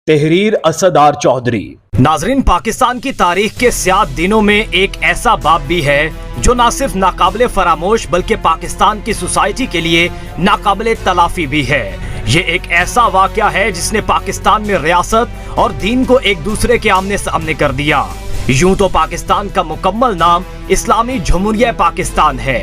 तहरीर असदार चौधरी। नाजरीन, पाकिस्तान की तारीख के स्याह दिनों में एक ऐसा बाब भी है जो न सिर्फ नाकाबिले फरामोश बल्कि पाकिस्तान की सोसाइटी के लिए नाकाबिले तलाफी भी है। ये एक ऐसा वाकया है जिसने पाकिस्तान में रियासत और दीन को एक दूसरे के आमने सामने कर दिया। यूं तो पाकिस्तान का मुकम्मल नाम इस्लामी जमहूरियत पाकिस्तान है,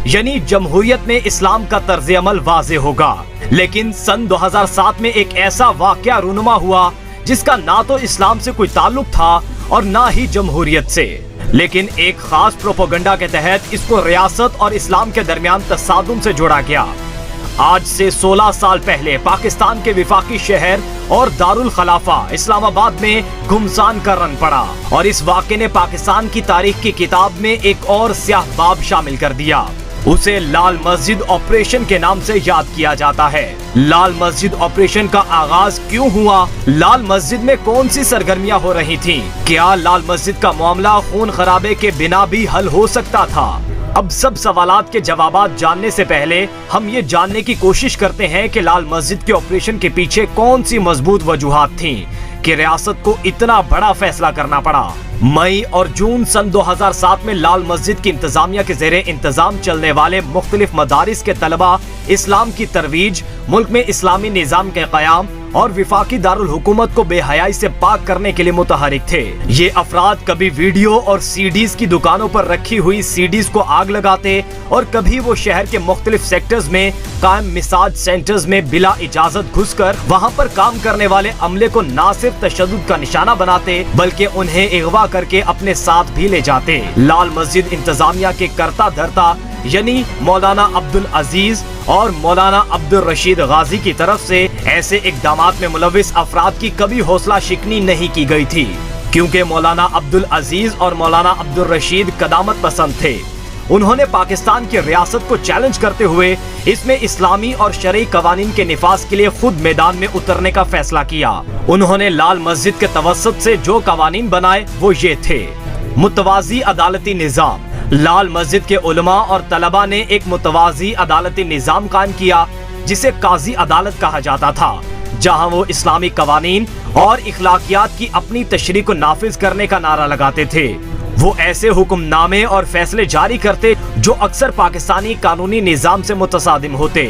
यानी जमहूरियत में इस्लाम का तर्ज अमल वाज़े होगा। लेकिन सन 2007 में एक ऐसा वाकया रूनुमा हुआ जिसका ना तो इस्लाम से कोई ताल्लुक था और ना ही जमहूरियत से, लेकिन एक खास प्रोपेगेंडा के तहत इसको रियासत और इस्लाम के दरमियान तसादुम से जोड़ा गया। आज से 16 साल पहले पाकिस्तान के विफाकी शहर और दारुल खलाफा इस्लामाबाद में घुमसान का रंग पड़ा और इस वाक़े ने पाकिस्तान की तारीख की किताब में एक और स्याह बाब शामिल कर दिया। उसे लाल मस्जिद ऑपरेशन के नाम से याद किया जाता है। लाल मस्जिद ऑपरेशन का आगाज क्यों हुआ? लाल मस्जिद में कौन सी सरगर्मियां हो रही थीं? क्या लाल मस्जिद का मामला खून खराबे के बिना भी हल हो सकता था? अब सब सवालात के जवाबात जानने से पहले हम ये जानने की कोशिश करते हैं कि लाल मस्जिद के ऑपरेशन के पीछे कौन सी मजबूत वजूहात थीं कि रियासत को इतना बड़ा फैसला करना पड़ा। मई और जून सन 2007 में लाल मस्जिद की इंतजामिया के ज़ेरे इंतजाम चलने वाले मुख्तलिफ मदारिस के तलबा इस्लाम की तरवीज, मुल्क में इस्लामी निज़ाम के क़याम और विफाकी दारुल हुकूमत को बेहयाई से पाक करने के लिए मुतहरिक थे। ये अफराद कभी वीडियो और सीडीज की दुकानों पर रखी हुई सीडीज को आग लगाते और कभी वो शहर के मुख्तलिफ सेक्टर्स में कायम मिसाज सेंटर्स में बिला इजाजत घुसकर वहाँ पर काम करने वाले अमले को न सिर्फ तशद्दुद का निशाना बनाते बल्कि उन्हें अगवा करके अपने साथ भी ले जाते। लाल मस्जिद इंतजामिया के करता धरता यानी मौलाना अब्दुल अजीज और मौलाना अब्दुल रशीद गाजी की तरफ से ऐसे इक़दामात में मुलविस अफराद की कभी हौसला शिकनी नहीं की गई थी, क्योंकि मौलाना अब्दुल अजीज और मौलाना अब्दुल रशीद कदामत पसंद थे। उन्होंने पाकिस्तान की रियासत को चैलेंज करते हुए इसमें इस्लामी और शरई कवानीन के निफाज के लिए खुद मैदान में उतरने का फैसला किया। उन्होंने लाल मस्जिद के तवस्सुत से जो कवानीन बनाए वो ये थे: मुतवाज़ी अदालती निज़ाम। लाल मस्जिद के उलमा और तलबा ने एक मुतवाज़ी अदालती निज़ाम कायम किया जिसे काजी अदालत कहा जाता था, जहां वो इस्लामी कवानीन और इखलाकियात की अपनी तशरीह को नाफिज करने का नारा लगाते थे। वो ऐसे हुक्मनामे और फैसले जारी करते जो अक्सर पाकिस्तानी कानूनी निज़ाम से मुतसादिम होते।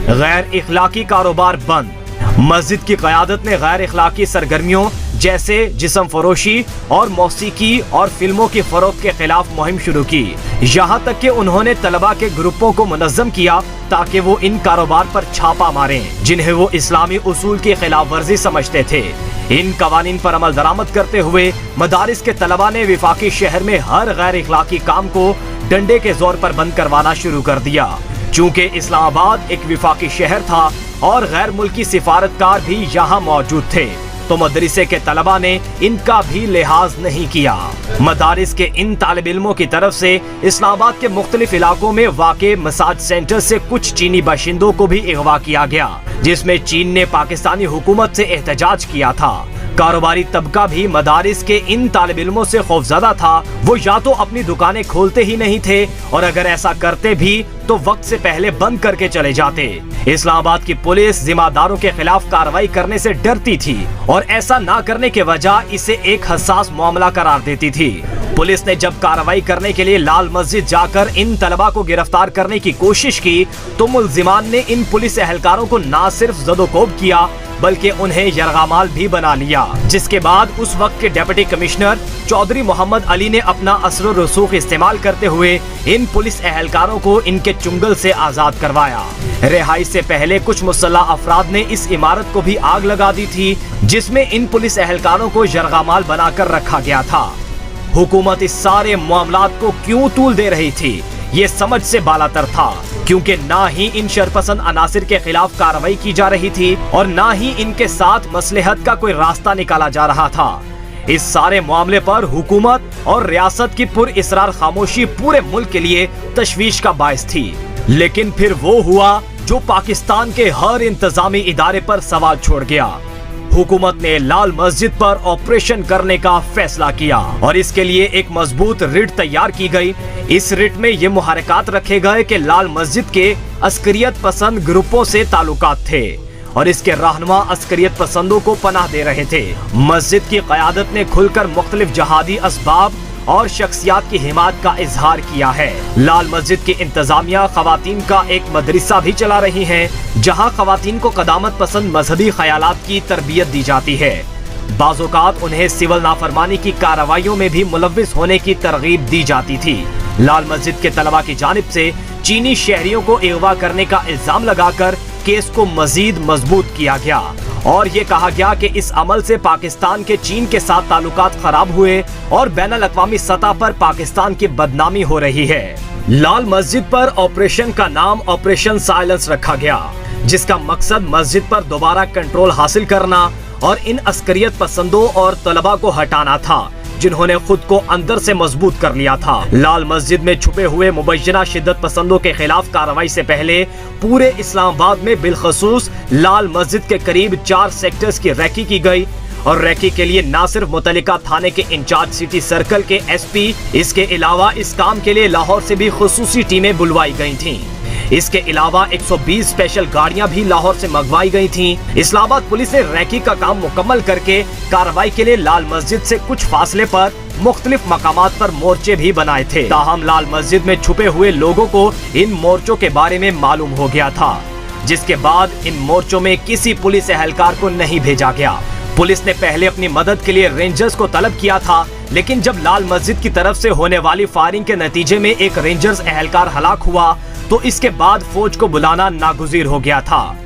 गैर इखलाकी कारोबार बंद। मस्जिद की क़यादत ने गैर इखलाकी सरगर्मियों जैसे जिस्म फरोशी और मौसीकी और फिल्मों की फरोख्त के खिलाफ मुहिम शुरू की। यहाँ तक कि उन्होंने तलबा के ग्रुपों को मुनज़्ज़म किया ताकि वो इन कारोबार पर छापा मारें जिन्हें वो इस्लामी उसूल की खिलाफ वर्जी समझते थे। इन कवानीन पर अमल दरामद करते हुए मदारिस के तलबा ने विफाकी शहर में हर गैर इखलाकी काम को डंडे के जोर पर बंद करवाना शुरू कर दिया। चूँकि इस्लामाबाद एक विफाकी शहर था और गैर मुल्की सिफारतकार भी यहाँ मौजूद थे, तो मदरसे के तलबा ने इनका भी लिहाज नहीं किया। मदारिस के इन तालिब इल्मों की तरफ से इस्लामाबाद के मुख्तलिफ इलाकों में वाक़े मसाज सेंटर से कुछ चीनी बाशिंदों को भी अगवा किया गया, जिसमें चीन ने पाकिस्तानी हुकूमत से एहतजाज किया था। कारोबारी तबका भी मदारिस के इन तालिब इल्मों से खौफजदा था। वो या तो अपनी दुकानें खोलते ही नहीं थे और अगर ऐसा करते भी तो वक्त से पहले बंद करके चले जाते। इस्लामाबाद की पुलिस जिम्मेदारों के खिलाफ कार्रवाई करने से डरती थी और ऐसा ना करने के वजह इसे एक हसास मामला करार देती थी। पुलिस ने जब कार्रवाई करने के लिए लाल मस्जिद जाकर इन तलबा को गिरफ्तार करने की कोशिश की तो मुल्जिमान ने इन पुलिस एहलकारों को ना सिर्फ ज़दोकोब किया बल्कि उन्हें यरगामाल भी बना लिया, जिसके बाद उस वक्त के डिप्टी कमिश्नर चौधरी मोहम्मद अली ने अपना असर व रसूख इस्तेमाल करते हुए इन पुलिस एहलकारों को इनके चुंगल से आजाद करवाया। रिहाई से पहले कुछ मुसल्लह अफराद ने इस इमारत को भी आग लगा दी थी जिसमें इन पुलिस एहलकारों को यरगामाल बनाकर रखा गया था। हुकूमत इस सारे मामलात को क्यों तूल दे रही थी ये समझ से बालातर था, क्योंकि ना ही इन शरपसंद अनासिर के खिलाफ कार्रवाई की जा रही थी और ना ही इनके साथ मसलहत का कोई रास्ता निकाला जा रहा था। इस सारे मामले पर हुकूमत और रियासत की पुरइसरार खामोशी पूरे मुल्क के लिए तशवीश का बायस थी। लेकिन फिर वो हुआ जो पाकिस्तान के हर इंतजामी इदारे पर सवाल छोड़ गया। हुकूमत ने लाल मस्जिद पर ऑपरेशन करने का फैसला किया और इसके लिए एक मजबूत रिट तैयार की गई। इस रिट में ये मुहरकात रखे गए कि लाल मस्जिद के अस्करियत पसंद ग्रुपों से ताल्लुकात थे और इसके रहनुमा अस्करियत पसंदों को पनाह दे रहे थे। मस्जिद की क़यादत ने खुलकर मुख्तलिफ जहादी असबाब और शख्सियात की हिमायत का इजहार किया है। लाल मस्जिद की इंतजामिया खवातीन का एक मदरसा भी चला रही है, जहां खवातीन को कदामत पसंद मजहबी ख्यालात की तरबियत दी जाती है। बाज़ौक़ात उन्हें सिविल नाफरमानी की कार्रवाइयों में भी मुलव्विस होने की तरगीब दी जाती थी। लाल मस्जिद के तलबा की जानिब से चीनी शहरियों को अगवा करने का इल्जाम लगाकर केस को मजीद मजबूत किया गया और ये कहा गया कि इस अमल से पाकिस्तान के चीन के साथ ताल्लुकात खराब हुए और बैनुल अक़वामी सतह पर पाकिस्तान की बदनामी हो रही है। लाल मस्जिद पर ऑपरेशन का नाम ऑपरेशन साइलेंस रखा गया, जिसका मकसद मस्जिद पर दोबारा कंट्रोल हासिल करना और इन अस्करियत पसंदों और तलबा को हटाना था जिन्होंने खुद को अंदर से मजबूत कर लिया था। लाल मस्जिद में छुपे हुए मुबैयना शिद्दत पसंदों के खिलाफ कार्रवाई से पहले पूरे इस्लामाबाद में बिलखसूस लाल मस्जिद के करीब 4 सेक्टर्स की रैकी की गई और रैकी के लिए न सिर्फ मुतल्लिका थाने के इंचार्ज सिटी सर्कल के एसपी, इसके अलावा इस काम के लिए लाहौर से भी खुसूसी टीमें बुलवाई गई थीं। इसके अलावा 120 स्पेशल गाड़ियां भी लाहौर से मंगवाई गई थीं। इस्लामाबाद पुलिस ने रैकी का काम मुकम्मल करके कार्रवाई के लिए लाल मस्जिद से कुछ फासले पर मुख्तलिफ मकामात पर मोर्चे भी बनाए थे। ताहम लाल मस्जिद में छुपे हुए लोगों को इन मोर्चों के बारे में मालूम हो गया था, जिसके बाद इन मोर्चों में किसी पुलिस एहलकार को नहीं भेजा गया। पुलिस ने पहले अपनी मदद के लिए रेंजर्स को तलब किया था, लेकिन जब लाल मस्जिद की तरफ से होने वाली फायरिंग के नतीजे में एक रेंजर्स एहलकार हलाक हुआ तो इसके बाद फौज को बुलाना नागुज़ीर हो गया था।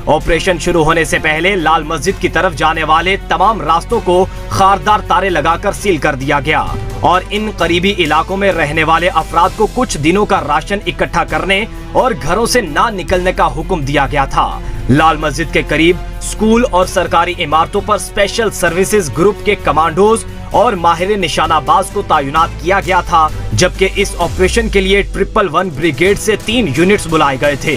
ऑपरेशन शुरू होने से पहले लाल मस्जिद की तरफ जाने वाले तमाम रास्तों को खारदार तारे लगाकर सील कर दिया गया और इन करीबी इलाकों में रहने वाले अफराद को कुछ दिनों का राशन इकट्ठा करने और घरों से ना निकलने का हुक्म दिया गया था। लाल मस्जिद के करीब स्कूल और सरकारी इमारतों पर स्पेशल सर्विसेज ग्रुप के कमांडोज और माहिर निशानाबाज को तैनात किया गया था, जबकि इस ऑपरेशन के लिए 111 ब्रिगेड से 3 यूनिट्स बुलाए गए थे।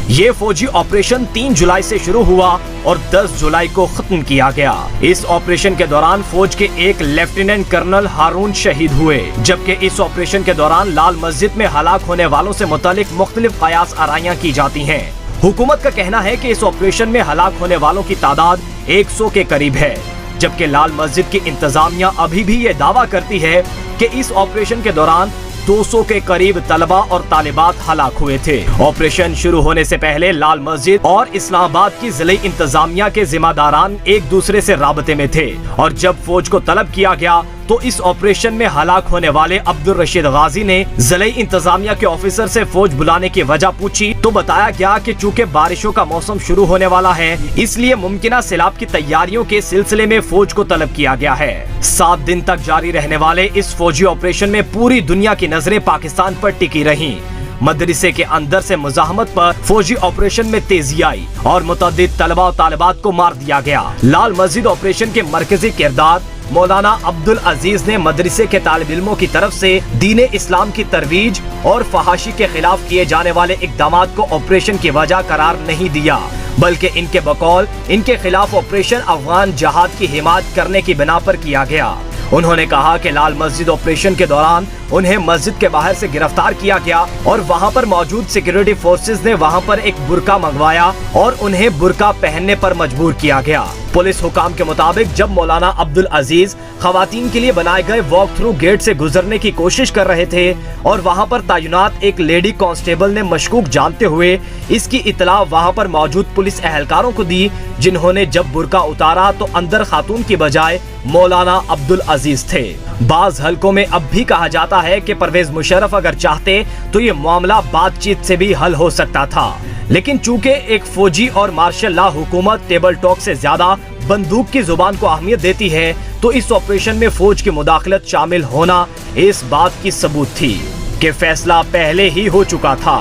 ये फौजी ऑपरेशन 3 जुलाई से शुरू हुआ और 10 जुलाई को खत्म किया गया। इस ऑपरेशन के दौरान फौज के एक लेफ्टिनेंट कर्नल हारून शहीद हुए, जबकि इस ऑपरेशन के दौरान लाल मस्जिद में हलाक होने वालों से मुतालिक मुख्तलिफ कयास आराइयां की जाती हैं। हुकूमत का कहना है कि इस ऑपरेशन में हलाक होने वालों की तादाद 100 के करीब है, जबकि लाल मस्जिद की इंतजामिया अभी भी ये दावा करती है कि इस ऑपरेशन के दौरान 200 के करीब तलबा और तालिबात हलाक हुए थे। ऑपरेशन शुरू होने से पहले लाल मस्जिद और इस्लामाबाद की जिले इंतजामिया के जिम्मेदारान एक दूसरे से राबते में थे और जब फौज को तलब किया गया तो इस ऑपरेशन में हलाक होने वाले अब्दुल रशीद गाजी ने जिले इंतजामिया के ऑफिसर से फौज बुलाने की वजह पूछी तो बताया गया कि चूंकि बारिशों का मौसम शुरू होने वाला है, इसलिए मुमकिना सैलाब की तैयारियों के सिलसिले में फौज को तलब किया गया है। 7 दिन तक जारी रहने वाले इस फौजी ऑपरेशन में पूरी दुनिया की नजरें पाकिस्तान पर टिकी रहीं। मदरसे के अंदर से मुजाहमत पर फौजी ऑपरेशन में तेजी आई और मुतअद्दिद तलबा और तालिबात को मार दिया गया। लाल मस्जिद ऑपरेशन के मरकजी किरदार मौलाना अब्दुल अजीज ने मदरसे के तालिब इल्मों की तरफ से दीने इस्लाम की तरवीज और फहाशी के खिलाफ किए जाने वाले इक़दामात को ऑपरेशन की वजह करार नहीं दिया, बल्कि इनके बकौल इनके खिलाफ ऑपरेशन अफगान जहाद की हिमायत करने की बिना पर किया गया। उन्होंने कहा कि लाल मस्जिद ऑपरेशन के दौरान उन्हें मस्जिद के बाहर से गिरफ्तार किया गया और वहां पर मौजूद सिक्योरिटी फोर्सेस ने वहां पर एक बुर्का मंगवाया और उन्हें बुर्का पहनने पर मजबूर किया गया। पुलिस हुकाम के मुताबिक जब मौलाना अब्दुल अजीज खवातीन के लिए बनाए गए वॉक थ्रू गेट से गुजरने की कोशिश कर रहे थे और वहां पर तैनात एक लेडी कांस्टेबल ने मशकूक जानते हुए इसकी इतला वहां पर मौजूद पुलिस एहलकारों को दी, जिन्होंने जब बुर्का उतारा तो अंदर खातून की बजाय मौलाना अब्दुल अजीज थे। बाज हलकों में अब भी कहा जाता है कि परवेज मुशर्रफ अगर चाहते तो ये मामला बातचीत से भी हल हो सकता था, लेकिन चूंकि एक फौजी और मार्शल लॉ हुकूमत टेबल टॉक से ज्यादा बंदूक की जुबान को अहमियत देती है, तो इस ऑपरेशन में फौज की मुदाखलत शामिल होना इस बात की सबूत थी कि फैसला पहले ही हो चुका था।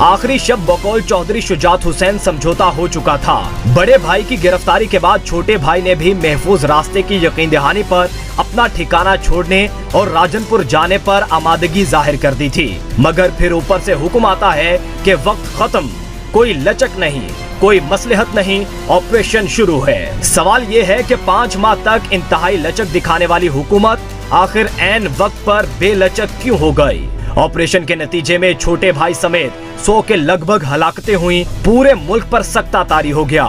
आखिरी शब बकौल चौधरी शुजात हुसैन समझौता हो चुका था। बड़े भाई की गिरफ्तारी के बाद छोटे भाई ने भी महफूज रास्ते की यकीन दहानी पर अपना ठिकाना छोड़ने और राजनपुर जाने पर आमादगी जाहिर कर दी थी, मगर फिर ऊपर से हुक्म आता है कि वक्त खत्म, कोई लचक नहीं, कोई मसलहत नहीं, ऑपरेशन शुरू है। सवाल ये है कि 5 माह तक इंतहाई लचक दिखाने वाली हुकूमत आखिर ऐन वक्त पर बेलचक क्यों हो गई। ऑपरेशन के नतीजे में छोटे भाई समेत 100 के लगभग हलाकतें हुई, पूरे मुल्क पर सख्ता तारी हो गया।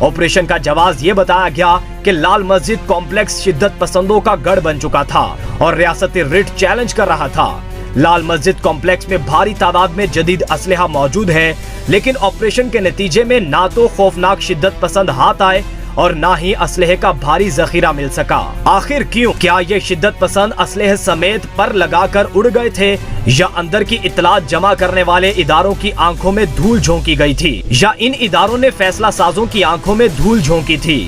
ऑपरेशन का जवाब ये बताया गया कि लाल मस्जिद कॉम्प्लेक्स शिद्दत पसंदों का गढ़ बन चुका था और रियासती रिट चैलेंज कर रहा था। लाल मस्जिद कॉम्प्लेक्स में भारी तादाद में जदीद असलहा मौजूद है, लेकिन ऑपरेशन के नतीजे में ना तो खौफनाक शिद्दत पसंद हाथ आए और ना ही असलहे का भारी जखीरा मिल सका। आखिर क्यों? क्या ये शिद्दत पसंद असलहे समेत पर लगाकर उड़ गए थे, या अंदर की इत्तलात जमा करने वाले इदारों की आंखों में धूल झोंकी गई थी, या इन इदारों ने फैसला साजों की आंखों में धूल झोंकी थी?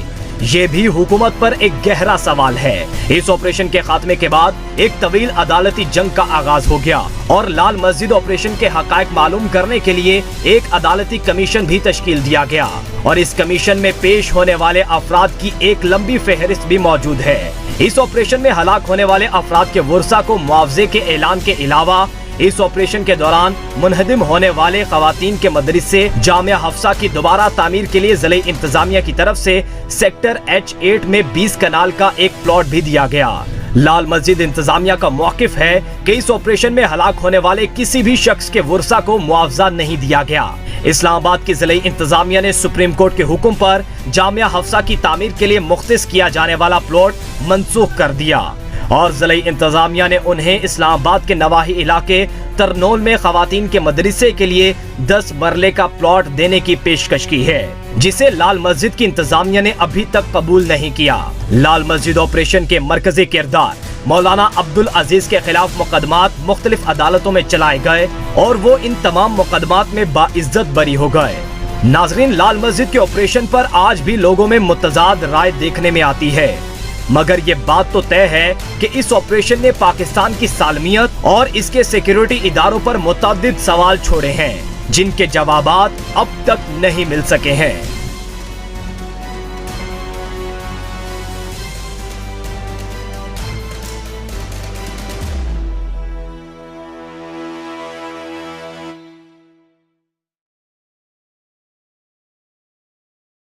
ये भी हुकूमत पर एक गहरा सवाल है। इस ऑपरेशन के खात्मे के बाद एक तवील अदालती जंग का आगाज हो गया और लाल मस्जिद ऑपरेशन के हकायक मालूम करने के लिए एक अदालती कमीशन भी तश्कील दिया गया और इस कमीशन में पेश होने वाले अफराद की एक लंबी फहरिस्त भी मौजूद है। इस ऑपरेशन में हलाक होने वाले अफराद के वर्सा को मुआवजे के ऐलान के अलावा इस ऑपरेशन के दौरान मुनहदिम होने वाले खवातीन के मदरसे जामिया हफ्सा की दोबारा तामीर के लिए ज़िले इंतजामिया की तरफ से सेक्टर H8 में 20 कनाल का एक प्लॉट भी दिया गया। लाल मस्जिद इंतजामिया का मौकिफ है कि इस ऑपरेशन में हलाक होने वाले किसी भी शख्स के वर्सा को मुआवजा नहीं दिया गया। इस्लामाबाद की ज़िले इंतजामिया ने सुप्रीम कोर्ट के हुक्म पर जामिया हफ्सा की तामीर के लिए मुख्तस किया जाने वाला प्लॉट मनसूख कर दिया और ज़िले इंतजामिया ने उन्हें इस्लामाबाद के नवाही इलाके तरनोल में खवातीन के मदरसे के लिए 10 मरले का प्लॉट देने की पेशकश की है, जिसे लाल मस्जिद की इंतजामिया ने अभी तक कबूल नहीं किया। लाल मस्जिद ऑपरेशन के मरकजी किरदार मौलाना अब्दुल अजीज के खिलाफ मुकदमात मुख्तलिफ अदालतों में चलाए गए और वो इन तमाम मुकदमात में बाइज्जत बरी हो गए। नाजरीन, लाल मस्जिद के ऑपरेशन पर आज भी लोगों में मुतजाद राय देखने में आती है, मगर ये बात तो तय है कि इस ऑपरेशन ने पाकिस्तान की सालमियत और इसके सिक्योरिटी इदारों पर मुतअद्दिद सवाल छोड़े हैं, जिनके जवाबात अब तक नहीं मिल सके हैं।